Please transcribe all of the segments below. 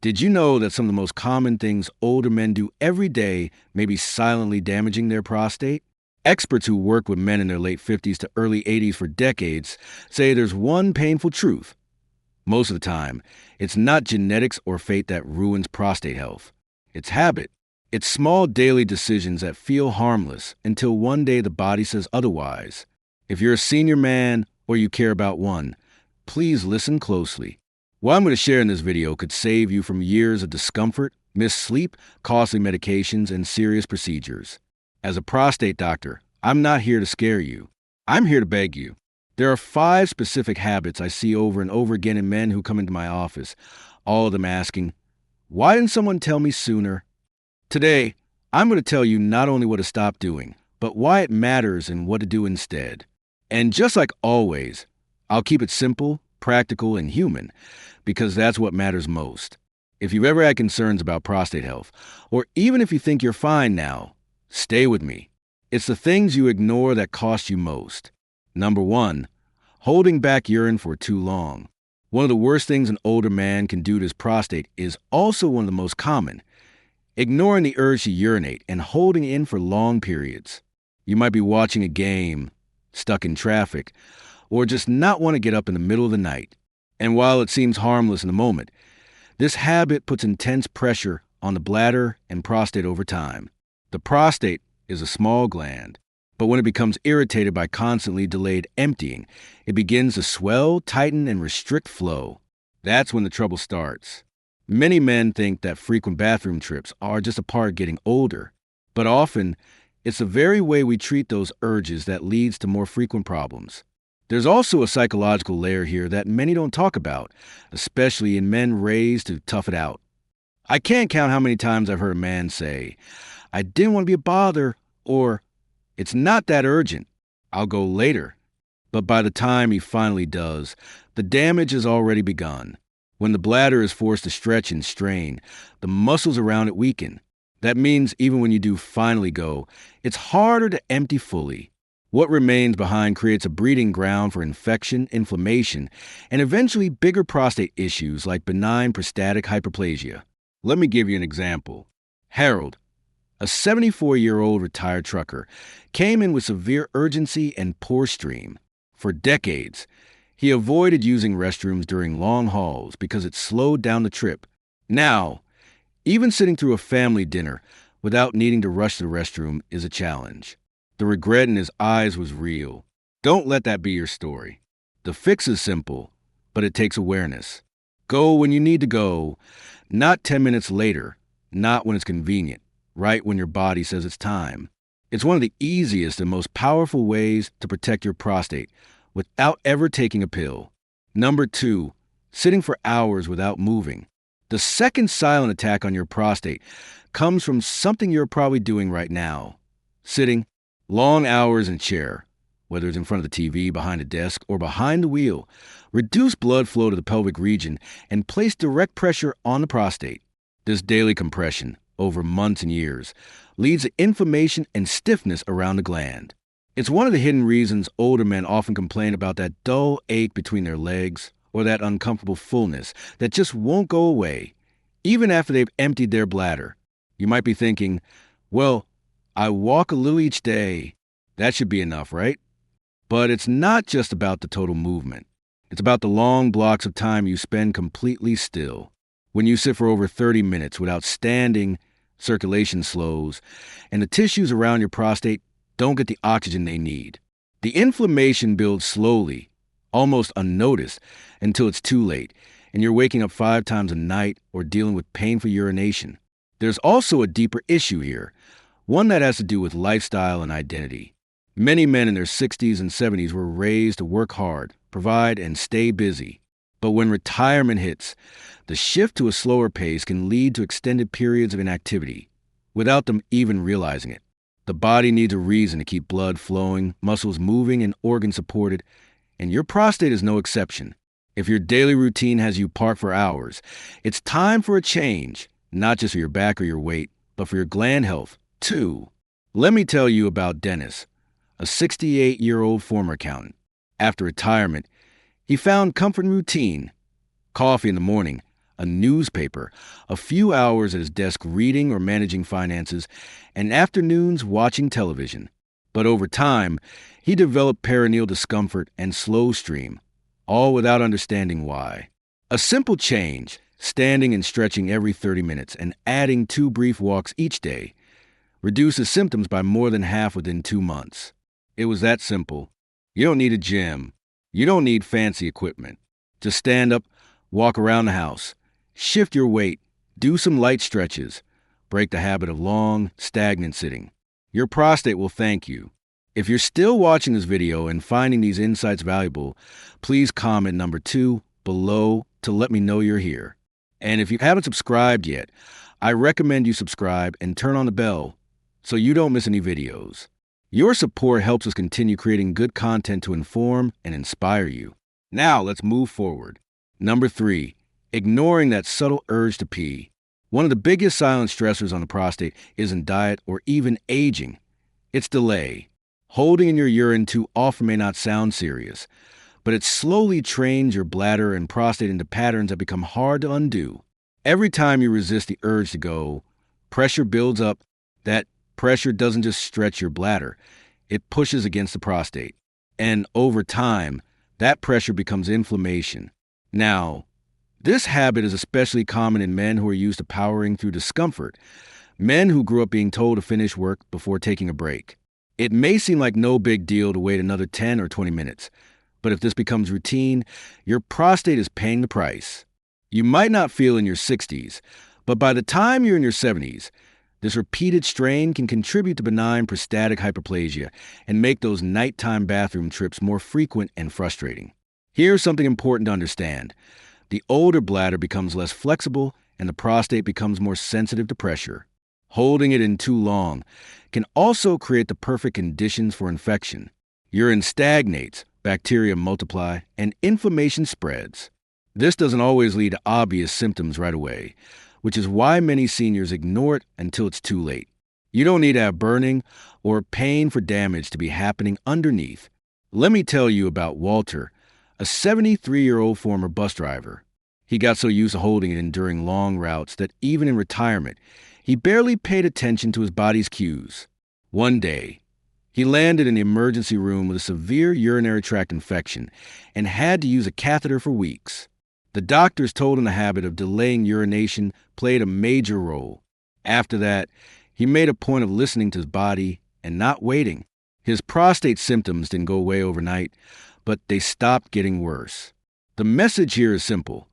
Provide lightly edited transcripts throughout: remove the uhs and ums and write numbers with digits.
Did you know that some of the most common things older men do every day may be silently damaging their prostate? Experts who work with men in their late 50s to early 80s for decades say there's one painful truth. Most of the time, it's not genetics or fate that ruins prostate health. It's habit. It's small daily decisions that feel harmless until one day the body says otherwise. If you're a senior man or you care about one, please listen closely. What I'm going to share in this video could save you from years of discomfort, missed sleep, costly medications, and serious procedures. As a prostate doctor, I'm not here to scare you. I'm here to beg you. There are 5 specific habits I see over and over again in men who come into my office, all of them asking, "Why didn't someone tell me sooner?" Today, I'm going to tell you not only what to stop doing, but why it matters and what to do instead. And just like always, I'll keep it simple, practical, and human, because that's what matters most. If you've ever had concerns about prostate health, or even if you think you're fine now, stay with me. It's the things you ignore that cost you most. Number 1, holding back urine for too long. One of the worst things an older man can do to his prostate is also one of the most common. Ignoring the urge to urinate and holding in for long periods. You might be watching a game, stuck in traffic, or just not want to get up in the middle of the night. And while it seems harmless in the moment, this habit puts intense pressure on the bladder and prostate over time. The prostate is a small gland, but when it becomes irritated by constantly delayed emptying, it begins to swell, tighten, and restrict flow. That's when the trouble starts. Many men think that frequent bathroom trips are just a part of getting older, but often it's the very way we treat those urges that leads to more frequent problems. There's also a psychological layer here that many don't talk about, especially in men raised to tough it out. I can't count how many times I've heard a man say, "I didn't want to be a bother," or "It's not that urgent. I'll go later." But by the time he finally does, the damage has already begun. When the bladder is forced to stretch and strain, the muscles around it weaken. That means even when you do finally go, it's harder to empty fully. What remains behind creates a breeding ground for infection, inflammation, and eventually bigger prostate issues like benign prostatic hyperplasia. Let me give you an example. Harold, a 74-year-old retired trucker, came in with severe urgency and poor stream. For decades, he avoided using restrooms during long hauls because it slowed down the trip. Now, even sitting through a family dinner without needing to rush to the restroom is a challenge. The regret in his eyes was real. Don't let that be your story. The fix is simple, but it takes awareness. Go when you need to go, not 10 minutes later, not when it's convenient, right when your body says it's time. It's one of the easiest and most powerful ways to protect your prostate without ever taking a pill. Number 2, sitting for hours without moving. The second silent attack on your prostate comes from something you're probably doing right now. Sitting long hours in a chair, whether it's in front of the TV, behind a desk, or behind the wheel, reduce blood flow to the pelvic region and place direct pressure on the prostate. This daily compression, over months and years, leads to inflammation and stiffness around the gland. It's one of the hidden reasons older men often complain about that dull ache between their legs or that uncomfortable fullness that just won't go away, even after they've emptied their bladder. You might be thinking, well, I walk a little each day. That should be enough, right? But it's not just about the total movement. It's about the long blocks of time you spend completely still. When you sit for over 30 minutes without standing, circulation slows, and the tissues around your prostate don't get the oxygen they need. The inflammation builds slowly, almost unnoticed, until it's too late, and you're waking up 5 times a night or dealing with painful urination. There's also a deeper issue here, one that has to do with lifestyle and identity. Many men in their 60s and 70s were raised to work hard, provide, and stay busy. But when retirement hits, the shift to a slower pace can lead to extended periods of inactivity, without them even realizing it. The body needs a reason to keep blood flowing, muscles moving, and organs supported, and your prostate is no exception. If your daily routine has you parked for hours, it's time for a change, not just for your back or your weight, but for your gland health, too. Let me tell you about Dennis, a 68-year-old former accountant. After retirement, he found comfort and routine. Coffee in the morning, a newspaper, a few hours at his desk reading or managing finances, and afternoons watching television. But over time, he developed perineal discomfort and slow stream, all without understanding why. A simple change, standing and stretching every 30 minutes and adding 2 brief walks each day, reduces symptoms by more than half within 2 months. It was that simple. You don't need a gym. You don't need fancy equipment. Just stand up, walk around the house, shift your weight, do some light stretches, break the habit of long, stagnant sitting. Your prostate will thank you. If you're still watching this video and finding these insights valuable, please comment number 2 below to let me know you're here. And if you haven't subscribed yet, I recommend you subscribe and turn on the bell so you don't miss any videos. Your support helps us continue creating good content to inform and inspire you. Now let's move forward. Number 3, ignoring that subtle urge to pee. One of the biggest silent stressors on the prostate isn't diet or even aging. It's delay. Holding in your urine too often may not sound serious, but it slowly trains your bladder and prostate into patterns that become hard to undo. Every time you resist the urge to go, pressure builds up. That pressure doesn't just stretch your bladder, it pushes against the prostate. And over time, that pressure becomes inflammation. Now, this habit is especially common in men who are used to powering through discomfort, men who grew up being told to finish work before taking a break. It may seem like no big deal to wait another 10 or 20 minutes, but if this becomes routine, your prostate is paying the price. You might not feel in your 60s, but by the time you're in your 70s, this repeated strain can contribute to benign prostatic hyperplasia and make those nighttime bathroom trips more frequent and frustrating. Here's something important to understand. The older bladder becomes less flexible and the prostate becomes more sensitive to pressure. Holding it in too long can also create the perfect conditions for infection. Urine stagnates, bacteria multiply, and inflammation spreads. This doesn't always lead to obvious symptoms right away, which is why many seniors ignore it until it's too late. You don't need to have burning or pain for damage to be happening underneath. Let me tell you about Walter, a 73-year-old former bus driver. He got so used to holding it in during long routes that even in retirement, he barely paid attention to his body's cues. One day, he landed in the emergency room with a severe urinary tract infection and had to use a catheter for weeks. The doctors told him the habit of delaying urination played a major role. After that, he made a point of listening to his body and not waiting. His prostate symptoms didn't go away overnight, but they stopped getting worse. The message here is simple.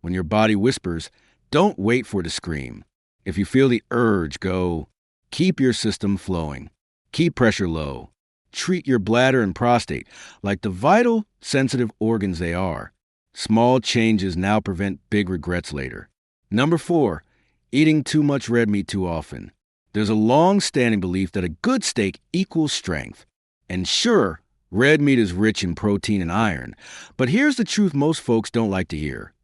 When your body whispers, don't wait for it to scream. If you feel the urge, go. Keep your system flowing. Keep pressure low. Treat your bladder and prostate like the vital, sensitive organs they are. Small changes now prevent big regrets later. Number 4, eating too much red meat too often. There's a long-standing belief that a good steak equals strength. And sure, red meat is rich in protein and iron, but here's the truth most folks don't like to hear.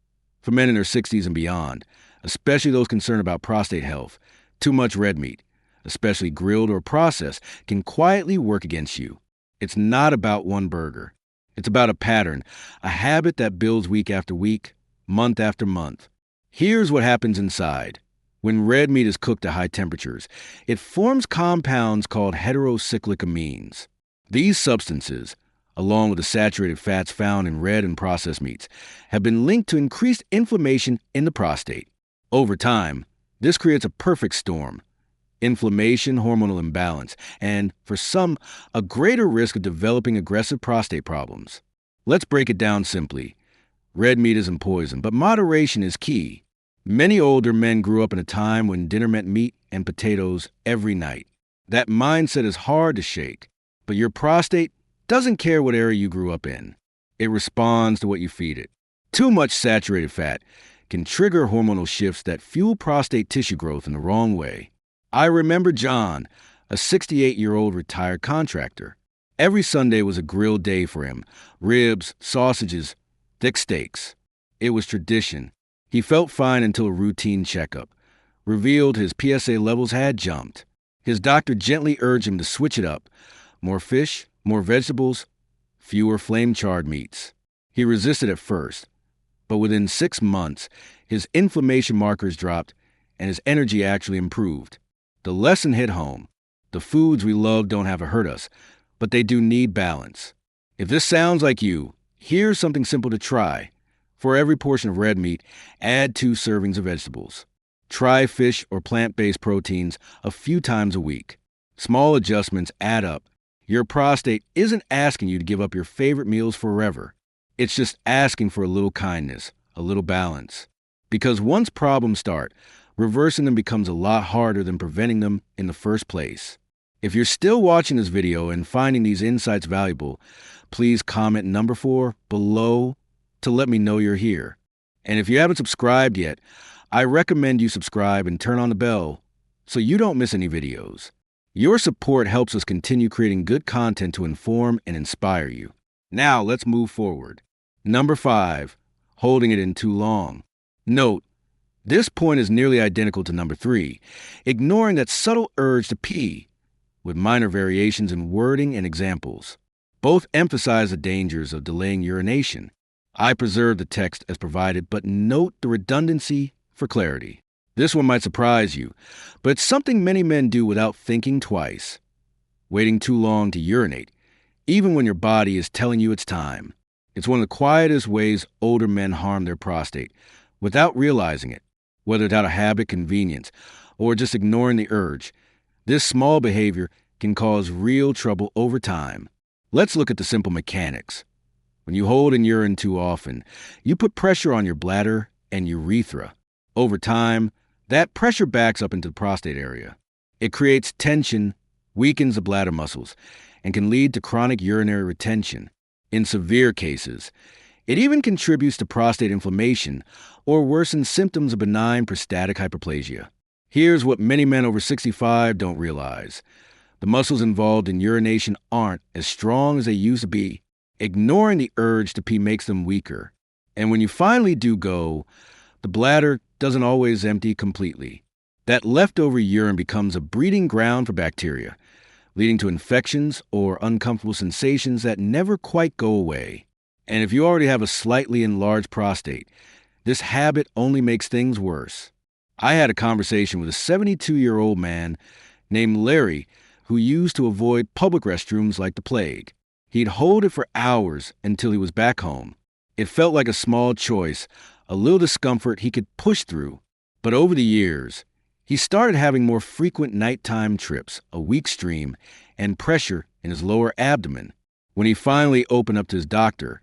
For men in their 60s and beyond, especially those concerned about prostate health, too much red meat, especially grilled or processed, can quietly work against you. It's not about one burger. It's about a pattern, a habit that builds week after week, month after month. Here's what happens inside. When red meat is cooked at high temperatures, it forms compounds called heterocyclic amines. These substances, along with the saturated fats found in red and processed meats, have been linked to increased inflammation in the prostate. Over time, this creates a perfect storm. Inflammation, hormonal imbalance, and, for some, a greater risk of developing aggressive prostate problems. Let's break it down simply. Red meat isn't poison, but moderation is key. Many older men grew up in a time when dinner meant meat and potatoes every night. That mindset is hard to shake, but your prostate doesn't care what area you grew up in. It responds to what you feed it. Too much saturated fat can trigger hormonal shifts that fuel prostate tissue growth in the wrong way. I remember John, a 68-year-old retired contractor. Every Sunday was a grilled day for him. Ribs, sausages, thick steaks. It was tradition. He felt fine until a routine checkup revealed his PSA levels had jumped. His doctor gently urged him to switch it up. More fish, more vegetables, fewer flame-charred meats. He resisted at first, but within 6 months, His inflammation markers dropped, and his energy actually improved. The lesson hit home. The foods we love don't have to hurt us, but they do need balance. If this sounds like you, here's something simple to try. For every portion of red meat, add 2 servings of vegetables. Try fish or plant-based proteins a few times a week. Small adjustments add up. Your prostate isn't asking you to give up your favorite meals forever. It's just asking for a little kindness, a little balance. Because once problems start, reversing them becomes a lot harder than preventing them in the first place. If you're still watching this video and finding these insights valuable, please comment number 4 below to let me know you're here. And if you haven't subscribed yet, I recommend you subscribe and turn on the bell so you don't miss any videos. Your support helps us continue creating good content to inform and inspire you. Now let's move forward. Number 5, holding it in too long. Note, this point is nearly identical to number 3, ignoring that subtle urge to pee, with minor variations in wording and examples. Both emphasize the dangers of delaying urination. I preserve the text as provided, but note the redundancy for clarity. This one might surprise you, but it's something many men do without thinking twice. Waiting too long to urinate, even when your body is telling you it's time. It's one of the quietest ways older men harm their prostate, without realizing it, whether it's out of habit, convenience, or just ignoring the urge. This small behavior can cause real trouble over time. Let's look at the simple mechanics. When you hold in urine too often, you put pressure on your bladder and urethra. Over time, that pressure backs up into the prostate area. It creates tension, weakens the bladder muscles, and can lead to chronic urinary retention. In severe cases, it even contributes to prostate inflammation or worsens symptoms of benign prostatic hyperplasia. Here's what many men over 65 don't realize. The muscles involved in urination aren't as strong as they used to be. Ignoring the urge to pee makes them weaker. And when you finally do go, the bladder doesn't always empty completely. That leftover urine becomes a breeding ground for bacteria, leading to infections or uncomfortable sensations that never quite go away. And if you already have a slightly enlarged prostate, this habit only makes things worse. I had a conversation with a 72-year-old man named Larry who used to avoid public restrooms like the plague. He'd hold it for hours until he was back home. It felt like a small choice, a little discomfort he could push through. But over the years, he started having more frequent nighttime trips, a weak stream, and pressure in his lower abdomen. When he finally opened up to his doctor,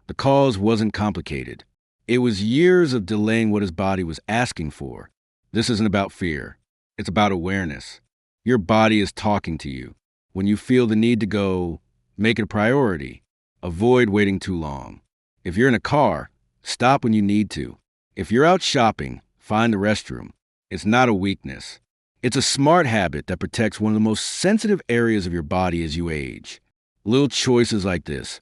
the cause wasn't complicated. It was years of delaying what his body was asking for. This isn't about fear. It's about awareness. Your body is talking to you. When you feel the need to go, make it a priority. Avoid waiting too long. If you're in a car, stop when you need to. If you're out shopping, find the restroom. It's not a weakness. It's a smart habit that protects one of the most sensitive areas of your body as you age. Little choices like this,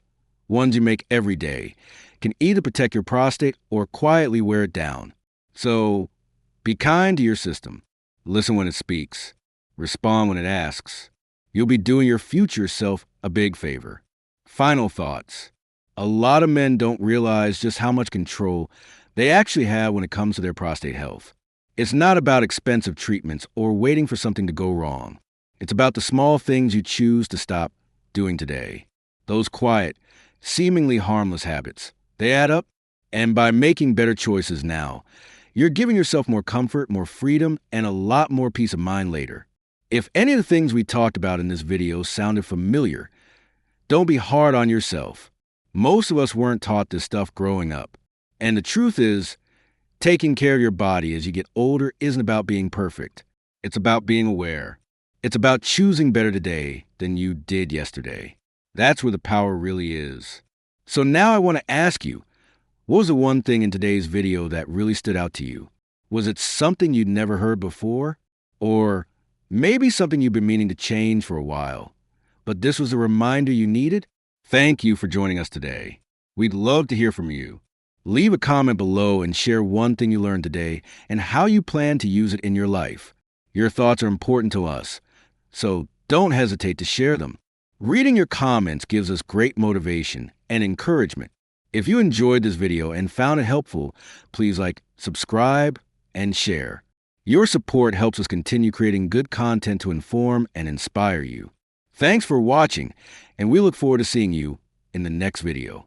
ones you make every day, can either protect your prostate or quietly wear it down. So, be kind to your system. Listen when it speaks. Respond when it asks. You'll be doing your future self a big favor. Final thoughts. A lot of men don't realize just how much control they actually have when it comes to their prostate health. It's not about expensive treatments or waiting for something to go wrong. It's about the small things you choose to stop doing today. Those quiet, seemingly harmless habits. They add up, and by making better choices now, you're giving yourself more comfort, more freedom, and a lot more peace of mind later. If any of the things we talked about in this video sounded familiar, don't be hard on yourself. Most of us weren't taught this stuff growing up. And the truth is, taking care of your body as you get older isn't about being perfect. It's about being aware. It's about choosing better today than you did yesterday. That's where the power really is. So now I want to ask you, what was the one thing in today's video that really stood out to you? Was it something you'd never heard before? Or maybe something you've been meaning to change for a while, but this was a reminder you needed? Thank you for joining us today. We'd love to hear from you. Leave a comment below and share one thing you learned today and how you plan to use it in your life. Your thoughts are important to us, so don't hesitate to share them. Reading your comments gives us great motivation and encouragement. If you enjoyed this video and found it helpful, please subscribe, and share. Your support helps us continue creating good content to inform and inspire you. Thanks for watching, and we look forward to seeing you in the next video.